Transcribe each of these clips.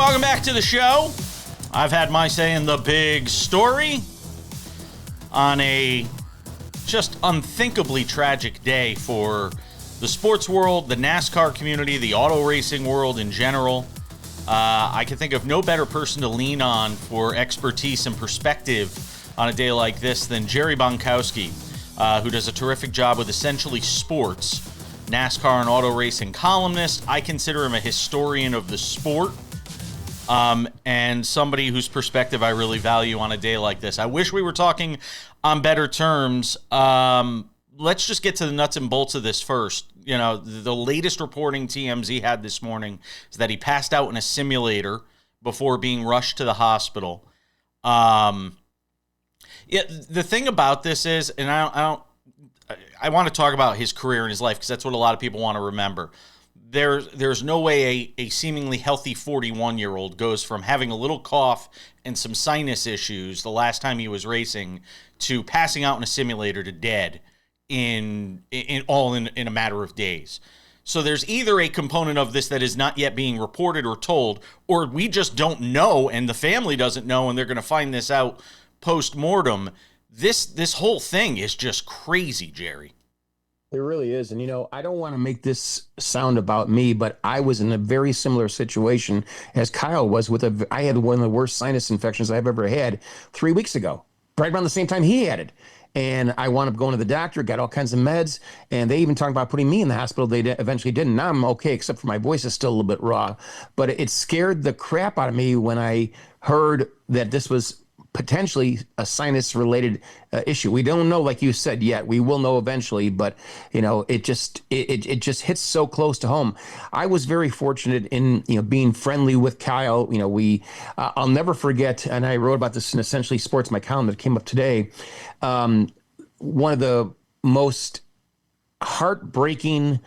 Welcome back to the show. I've had my say in the big story on a just unthinkably tragic day for the sports world, the NASCAR community, the auto racing world in general. I can think of no better person to lean on for expertise and perspective on a day like this than Jerry Bonkowski, who does a terrific job with Essentially Sports, NASCAR and auto racing columnist. I consider him a historian of the sport, and somebody whose perspective I really value on a day like this. I wish we were talking on better terms. Let's just get to the nuts and bolts of this first. You know, the latest reporting TMZ had this morning is that he passed out in a simulator before being rushed to the hospital. The thing about this is, and I want to talk about his career and his life because that's what a lot of people want to remember. There's no way a seemingly healthy 41-year-old goes from having a little cough and some sinus issues the last time he was racing to passing out in a simulator to dead in a matter of days. So there's either a component of this that is not yet being reported or told, or we just don't know and the family doesn't know and they're going to find this out post-mortem. This whole thing is just crazy, Jerry. It really is. And, you know, I don't want to make this sound about me, but I was in a very similar situation as Kyle was I had one of the worst sinus infections I've ever had 3 weeks ago, right around the same time he had it. And I wound up going to the doctor, got all kinds of meds, and they even talked about putting me in the hospital. They eventually didn't. Now I'm okay, except for my voice is still a little bit raw. But it scared the crap out of me when I heard that this was potentially a sinus-related issue. We don't know, like you said, yet. We will know eventually, but you know, it just hits so close to home. I was very fortunate in being friendly with Kyle. You know, I'll never forget, and I wrote about this in Essentially Sports, my column that came up today. One of the most heartbreaking,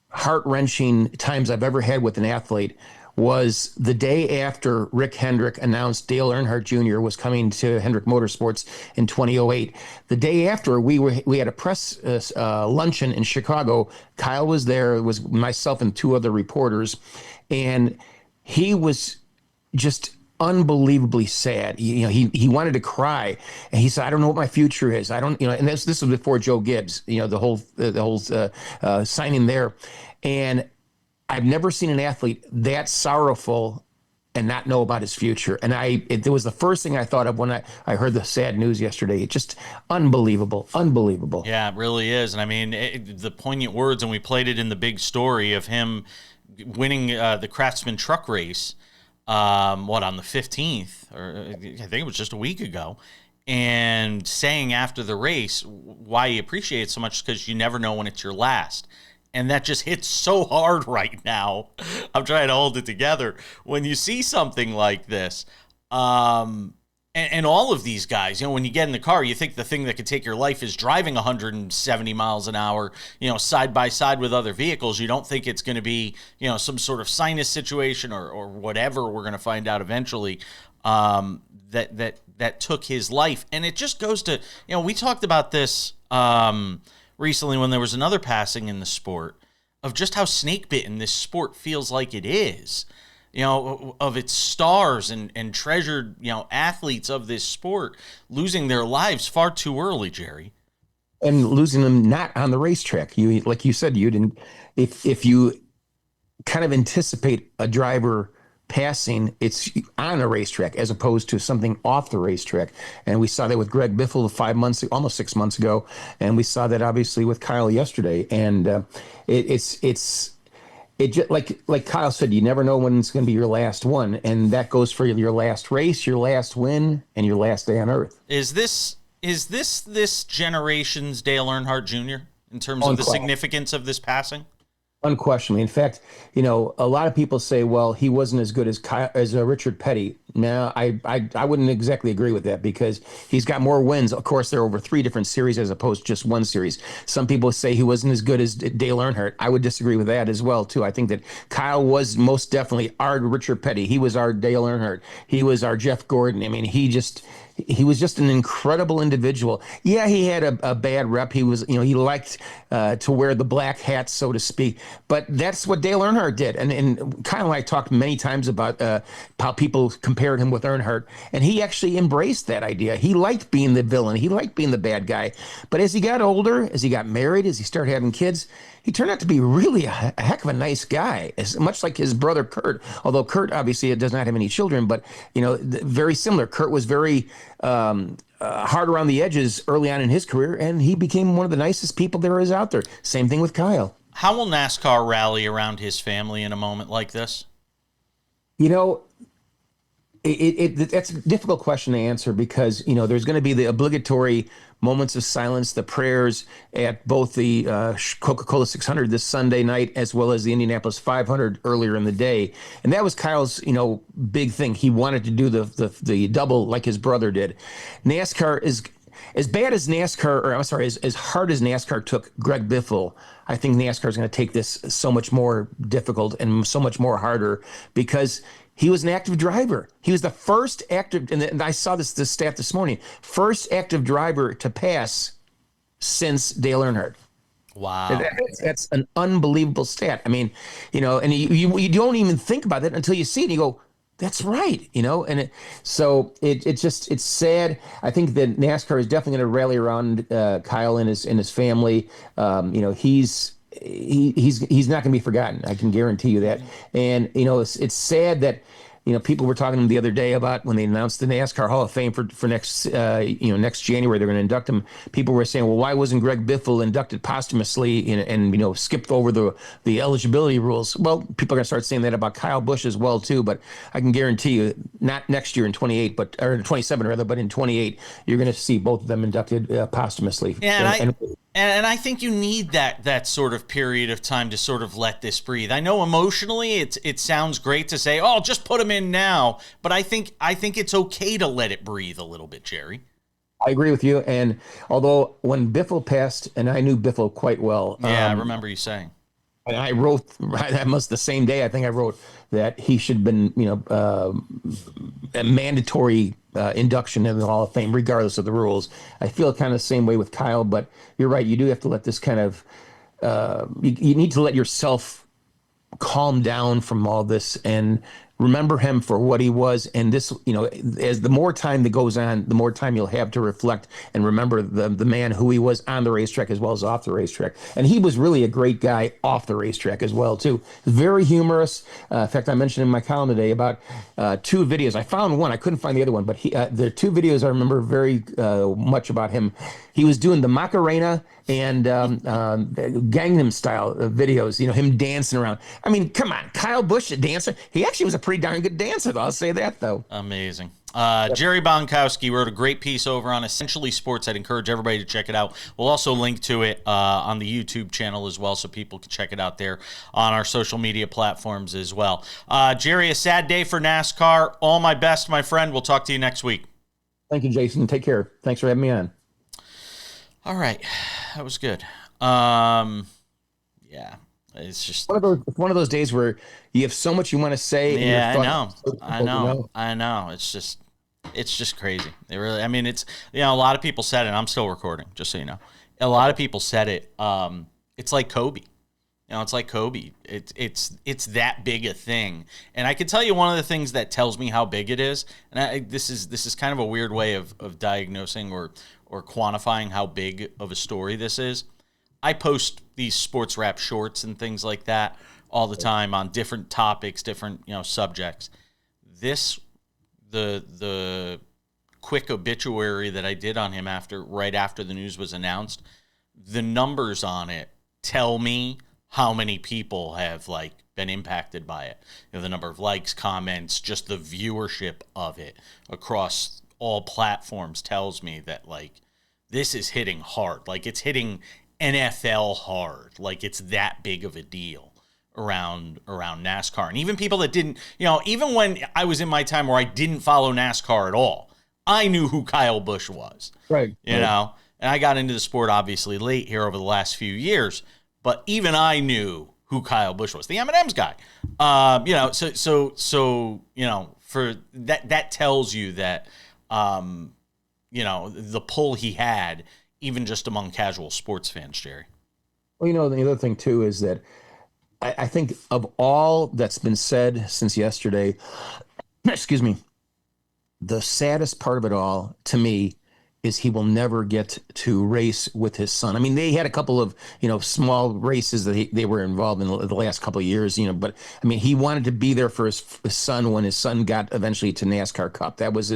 heart-wrenching times I've ever had with an athlete was the day after Rick Hendrick announced Dale Earnhardt Jr. was coming to Hendrick Motorsports in 2008. The day after, we had a press luncheon in Chicago. Kyle was there. It was myself and two other reporters, and he was just unbelievably sad. He wanted to cry, and he said, "I don't know what my future is. I don't, And this was before Joe Gibbs. The whole signing there, and I've never seen an athlete that sorrowful and not know about his future. And it was the first thing I thought of when I heard the sad news yesterday. It's just unbelievable. Yeah, it really is. And I mean, the poignant words, and we played it in the big story of him winning the Craftsman truck race, on the 15th, or I think it was just a week ago, and saying after the race why he appreciates it so much because you never know when it's your last. And that just hits so hard right now. I'm trying to hold it together. When you see something like this, and all of these guys, when you get in the car, you think the thing that could take your life is driving 170 miles an hour, side by side with other vehicles. You don't think it's going to be, some sort of sinus situation or whatever we're going to find out eventually that took his life. And it just goes to, we talked about this recently when there was another passing in the sport of just how snake-bitten this sport feels like it is, of its stars and treasured, athletes of this sport losing their lives far too early, Jerry. And losing them not on the racetrack. Like you said, you didn't, if you kind of anticipate a driver passing, it's on a racetrack as opposed to something off the racetrack. And we saw that with Greg Biffle almost 6 months ago. And we saw that obviously with Kyle yesterday. And it's just like Kyle said, you never know when it's going to be your last one. And that goes for your last race, your last win, and your last day on earth. Is this generation's Dale Earnhart Jr. in terms of the significance of this passing? Unquestionably. In fact, a lot of people say, well, he wasn't as good as Richard Petty. No, I wouldn't exactly agree with that because he's got more wins. Of course, they're over 3 different series as opposed to just one series. Some people say he wasn't as good as Dale Earnhardt. I would disagree with that as well, too. I think that Kyle was most definitely our Richard Petty. He was our Dale Earnhardt. He was our Jeff Gordon. I mean, he was just an incredible individual. Yeah, he had a bad rep. He was, he liked to wear the black hat, so to speak. But that's what Dale Earnhardt did. And Kyle and I talked many times about how people compared him with Earnhardt, and he actually embraced that idea. He liked being the villain. He liked being the bad guy. But as he got older, as he got married, as he started having kids, he turned out to be really a heck of a nice guy, as much like his brother Kurt. Although Kurt obviously does not have any children, but very similar. Kurt was very hard around the edges early on in his career, and he became one of the nicest people there is out there. Same thing with Kyle. How will NASCAR rally around his family in a moment like this? You know, that's a difficult question to answer because there's going to be the obligatory moments of silence, the prayers at both the Coca-Cola 600 this Sunday night as well as the Indianapolis 500 earlier in the day, and that was Kyle's big thing. He wanted to do the double like his brother did. NASCAR is as bad as NASCAR, or I'm sorry, as hard as NASCAR took Greg Biffle. I think NASCAR is going to take this so much more difficult and so much more harder because he was an active driver. He was the first active, and I saw this stat this morning, first active driver to pass since Dale Earnhardt. Wow. That's an unbelievable stat. I mean, and you don't even think about it until you see it and you go, that's right, and it's sad. I think that NASCAR is definitely going to rally around Kyle and his family. He's not going to be forgotten. I can guarantee you that. And it's sad that people were talking to him the other day about when they announced the NASCAR Hall of Fame for next next January. They're going to induct him. People were saying, well, why wasn't Greg Biffle inducted posthumously and skipped over the eligibility rules? Well, people are going to start saying that about Kyle Busch as well too. But I can guarantee you, not next year in 28, or 27 rather, but in 28, you're going to see both of them inducted posthumously. Yeah, and I think you need that sort of period of time to sort of let this breathe. I know emotionally it sounds great to say, oh, just put him in now, but I think it's okay to let it breathe a little bit, Jerry. I agree with you. And although when Biffle passed, and I knew Biffle quite well. Yeah, I remember you saying. And I wrote that must the same day. I think I wrote that he should have been, a mandatory induction in the Hall of Fame, regardless of the rules. I feel kind of the same way with Kyle, but you're right. You do have to let this kind of, you need to let yourself calm down from all this and remember him for what he was. And this, as the more time that goes on, the more time you'll have to reflect and remember the man who he was on the racetrack as well as off the racetrack. And he was really a great guy off the racetrack as well, too. Very humorous. In fact, I mentioned in my column today about two videos. I found one. I couldn't find the other one, but there are two videos I remember very much about him. He was doing the Macarena and Gangnam Style videos, him dancing around. I mean, come on, Kyle Busch, a dancer. He actually was a pretty darn good dancer, I'll say that, though. Amazing. Jerry Bonkowski wrote a great piece over on Essentially Sports. I'd encourage everybody to check it out. We'll also link to it on the YouTube channel as well, so people can check it out there on our social media platforms as well. Jerry, a sad day for NASCAR. All my best, my friend. We'll talk to you next week. Thank you, Jason. Take care. Thanks for having me on. All right. That was good. Yeah. It's just one of those days where you have so much you want to say. Yeah, I know. It's just crazy. It really, I mean, it's, a lot of people said it. I'm still recording, just so you know. A lot of people said it. It's like Kobe. It's like Kobe. It's that big a thing. And I can tell you one of the things that tells me how big it is. And this is kind of a weird way of diagnosing or quantifying how big of a story this is. I post these SportsWrap shorts and things like that all the time on different topics, different subjects. The quick obituary that I did on him right after the news was announced, the numbers on it tell me how many people have been impacted by it. The number of likes, comments, just the viewership of it across all platforms tells me that this is hitting hard. It's hitting NFL hard. It's that big of a deal around NASCAR. And even people that didn't, even when I was in my time where I didn't follow NASCAR at all, I knew who Kyle Busch was. Right. And I got into the sport obviously late here over the last few years, but even I knew who Kyle Busch was, the M&M's guy. So for that tells you that the pull he had, even just among casual sports fans, Jerry. Well, the other thing, too, is that I think of all that's been said since yesterday, excuse me, the saddest part of it all to me is he will never get to race with his son. I mean, they had a couple of, small races that they were involved in the last couple of years, but I mean, he wanted to be there for his son when his son got eventually to NASCAR Cup. That was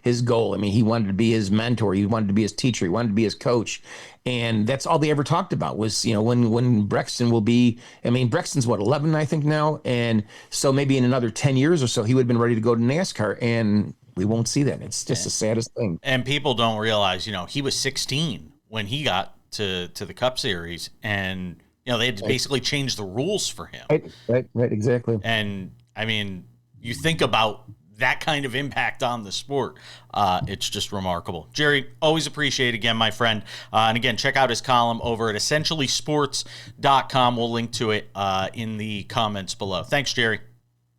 his goal. I mean, he wanted to be his mentor. He wanted to be his teacher. He wanted to be his coach. And that's all they ever talked about was, when Brexton will be, I mean, Brexton's what, 11, I think now. And so maybe in another 10 years or so, he would have been ready to go to NASCAR. And we won't see that. It's just the saddest thing. And people don't realize, he was 16 when he got to the Cup Series, and they had to basically change the rules for him. Right, exactly. And I mean, you think about that kind of impact on the sport. It's just remarkable. Jerry, always appreciate it again, my friend. And again, check out his column over at essentiallysports.com. We'll link to it in the comments below. Thanks, Jerry.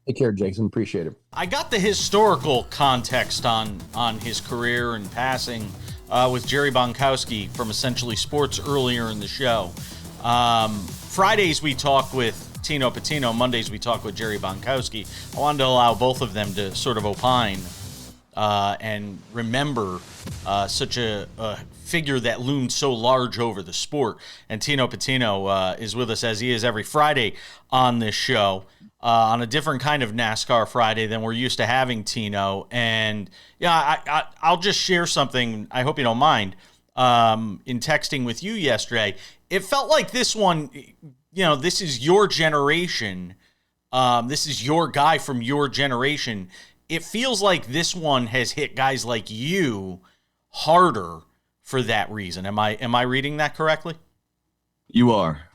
Take care, Jason. Appreciate it. I got the historical context on his career and passing with Jerry Bonkowski from Essentially Sports earlier in the show. Fridays we talk with Tino Pattigno. Mondays we talk with Jerry Bonkowski. I wanted to allow both of them to sort of opine and remember such a figure that loomed so large over the sport. And Tino Pattigno is with us, as he is every Friday on this show. On a different kind of NASCAR Friday than we're used to having, Tino. And yeah, I'll just share something. I hope you don't mind. In texting with you yesterday, it felt like this one, this is your generation. This is your guy from your generation. It feels like this one has hit guys like you harder for that reason. Am I reading that correctly? You are.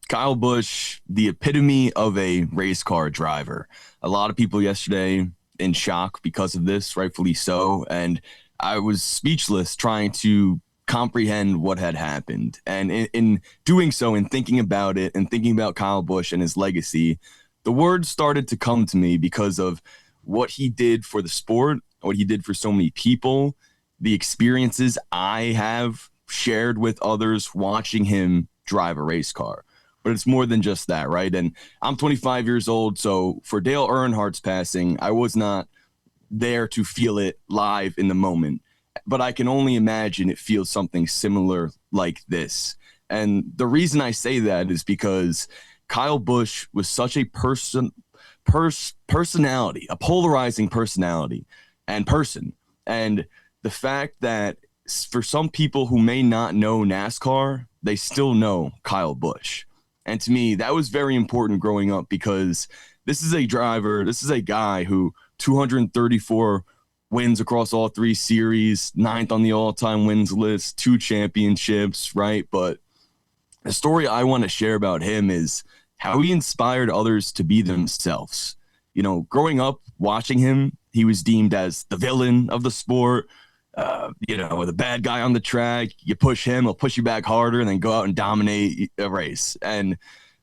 Kyle Busch, the epitome of a race car driver. A lot of people yesterday in shock because of this, rightfully so. And I was speechless trying to comprehend what had happened. And in doing so and thinking about it and thinking about Kyle Busch and his legacy, the words started to come to me because of what he did for the sport, what he did for so many people, the experiences I have shared with others watching him drive a race car. But it's more than just that, right? And I'm 25 years old, so for Dale Earnhardt's passing, I was not there to feel it live in the moment. But I can only imagine it feels something similar like this. And the reason I say that is because Kyle Busch was such a personality, a polarizing personality and person. And the fact that for some people who may not know NASCAR, they still know Kyle Busch. And to me, that was very important growing up because this is a driver, this is a guy who 234 wins across all three series, 9th on the all-time wins list, 2 championships, right? But the story I want to share about him is how he inspired others to be themselves. Growing up, watching him, he was deemed as the villain of the sport, the bad guy on the track. You push him, he'll push you back harder and then go out and dominate a race. And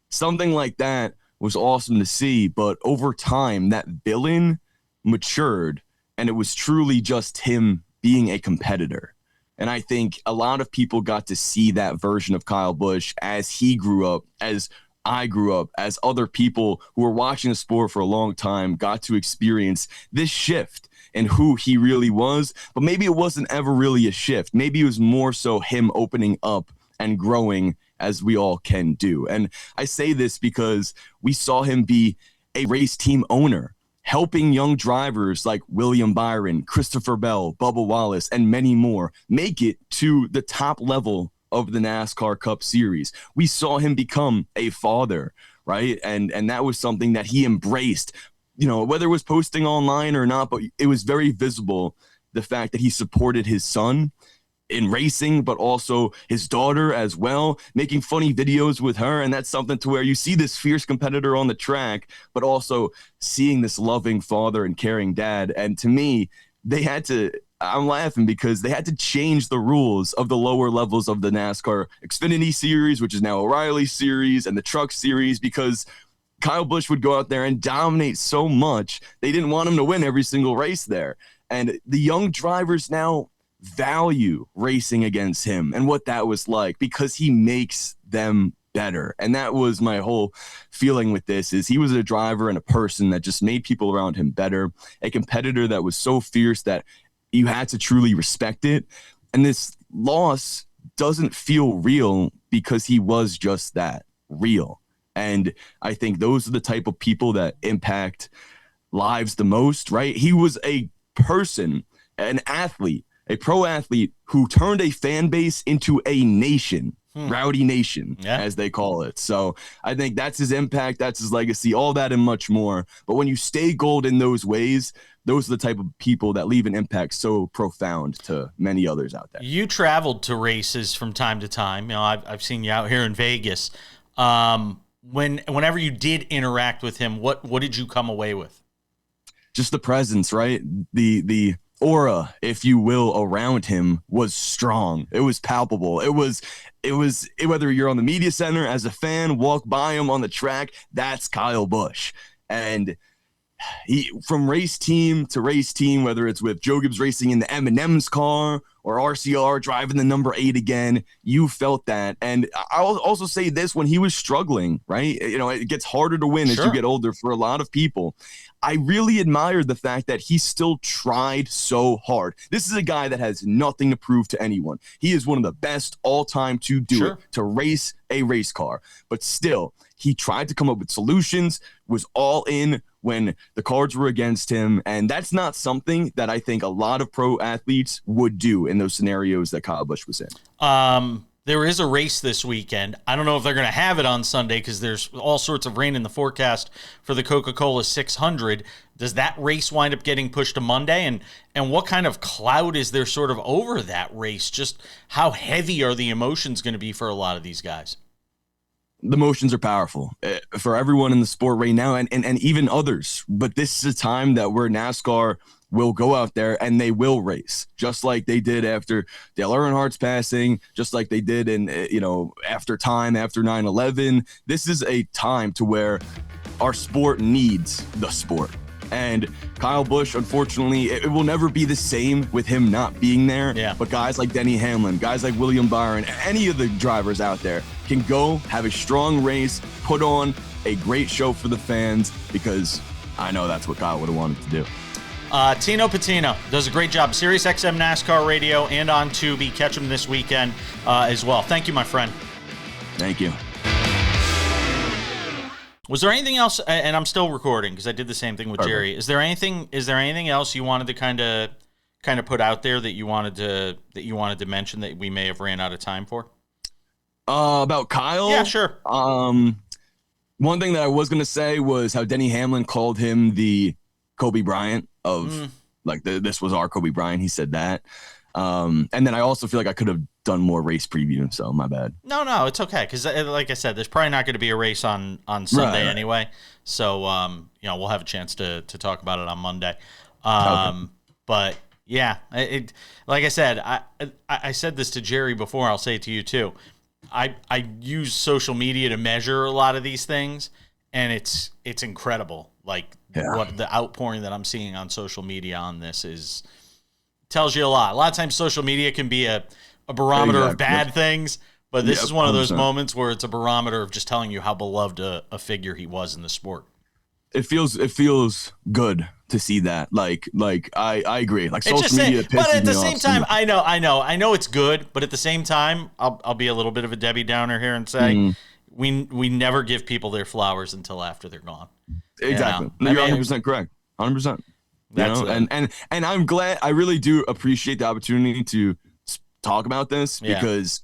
something like that was awesome to see. But over time, that villain matured and it was truly just him being a competitor. And I think a lot of people got to see that version of Kyle Busch as he grew up, as I grew up, as other people who were watching the sport for a long time got to experience this shift in who he really was. But maybe it wasn't ever really a shift. Maybe it was more so him opening up and growing as we all can do. And I say this because we saw him be a race team owner, helping young drivers like William Byron, Christopher Bell, Bubba Wallace, and many more make it to the top level of the NASCAR Cup Series. We saw him become a father, right? And that was something that he embraced, whether it was posting online or not, but it was very visible, the fact that he supported his son in racing, but also his daughter as well, making funny videos with her. And that's something to where you see this fierce competitor on the track, but also seeing this loving father and caring dad. And to me, I'm laughing because they had to change the rules of the lower levels of the NASCAR Xfinity Series, which is now O'Reilly Series, and the Truck Series, because Kyle Busch would go out there and dominate so much. They didn't want him to win every single race there. And the young drivers now value racing against him and what that was like because he makes them better. And that was my whole feeling with this, is he was a driver and a person that just made people around him better, a competitor that was so fierce that you had to truly respect it. And this loss doesn't feel real because he was just that, real. And I think those are the type of people that impact lives the most, right? He was a person, an athlete, a pro athlete who turned a fan base into a nation, Rowdy Nation, as they call it. So I think that's his impact, that's his legacy, all that and much more. But when you stay gold in those ways, those are the type of people that leave an impact so profound to many others out there. You traveled to races from time to time. You know, I've seen you out here in Vegas. Whenever you did interact with him, what did you come away with? Just the presence, right? The aura, if you will, around him was strong. It was palpable. It was whether you're on the media center as a fan, walk by him on the track, that's Kyle Busch. And he, from race team to race team, whether it's with Joe Gibbs racing in the M&M's car or RCR driving the number 8 again, you felt that. And I'll also say this, when he was struggling, right? You know, it gets harder to win as you get older for a lot of people. I really admired the fact that he still tried so hard. This is a guy that has nothing to prove to anyone. He is one of the best all time to do it, to race a race car. But still, he tried to come up with solutions, was all in when the cards were against him. And that's not something that I think a lot of pro athletes would do in those scenarios that Kyle Busch was in. There is a race this weekend. I don't know if they're going to have it on Sunday because there's all sorts of rain in the forecast for the Coca-Cola 600. Does that race wind up getting pushed to Monday? And what kind of cloud is there sort of over that race? Just how heavy are the emotions going to be for a lot of these guys? The emotions are powerful for everyone in the sport right now, and even others. But this is a time that where NASCAR will go out there and they will race, just like they did after Dale Earnhardt's passing, just like they did in, after 9/11. This is a time to where our sport needs the sport. And Kyle Busch, unfortunately, it will never be the same with him not being there. Yeah. But guys like Denny Hamlin, guys like William Byron, any of the drivers out there can go have a strong race, put on a great show for the fans, because I know that's what Kyle would have wanted to do. Tino Pattigno does a great job. SiriusXM NASCAR Radio and on Tubi. Catch him this weekend as well. Thank you, my friend. Thank you. Was there anything else? And I'm still recording because I did the same thing with Jerry. Is there anything else you wanted to kind of put out there that you wanted to mention that we may have ran out of time for? About Kyle? Yeah, sure. One thing that I was going to say was how Denny Hamlin called him the Kobe Bryant of this was our Kobe Bryant. He said that. And then I also feel like I could have done more race preview, so my bad. No, it's okay, because like I said, there's probably not going to be a race on Sunday anyway, so we'll have a chance to talk about it on Monday. But yeah, like I said, I said this to Jerry before, I'll say it to you too. I use social media to measure a lot of these things, and it's incredible. Like what the outpouring that I'm seeing on social media on this tells you a lot. A lot of times social media can be a barometer of bad things, but this is one of those 100%. Moments where it's a barometer of just telling you how beloved a figure he was in the sport. It feels good to see that. Like I agree. Like social media pisses me off. But at the same time, I know it's good, but at the same time, I'll be a little bit of a Debbie Downer here and say we never give people their flowers until after they're gone. Exactly. You're 100% correct. 100%. And I'm glad. I really do appreciate the opportunity to talk about this because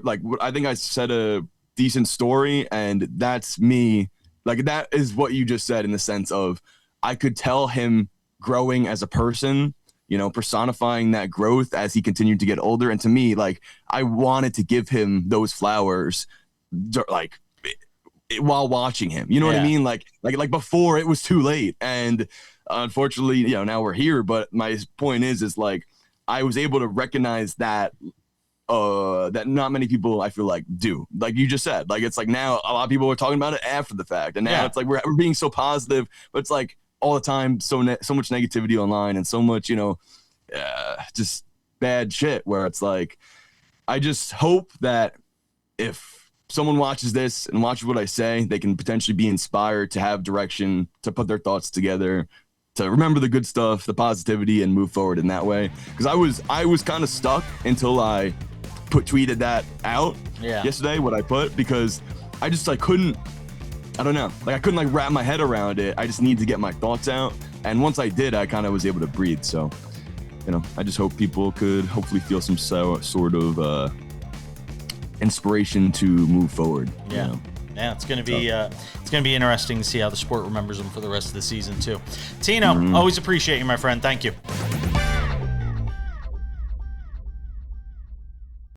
like I think I said a decent story, and that's me. Like that is what you just said in the sense of I could tell him growing as a person, personifying that growth as he continued to get older. And to me, like I wanted to give him those flowers, like while watching him, you know what I mean? Like before it was too late. And unfortunately, now we're here. But my point is like I was able to recognize that that not many people I feel like do. Like you just said, like it's like now a lot of people are talking about it after the fact, and now it's like we're being so positive, but it's like all the time so much negativity online and so much just bad shit. Where it's like I just hope that if someone watches this and watches what I say, they can potentially be inspired to have direction, to put their thoughts together, to remember the good stuff, the positivity, and move forward in that way. Because I was kind of stuck until I tweeted that out yesterday, what I put, because I just couldn't, I don't know, I couldn't wrap my head around it. I just need to get my thoughts out. And once I did, I kind of was able to breathe. So, I just hope people could hopefully feel some sort of inspiration to move forward. Yeah. Yeah, it's gonna be interesting to see how the sport remembers them for the rest of the season too. Tino, always appreciate you, my friend. Thank you.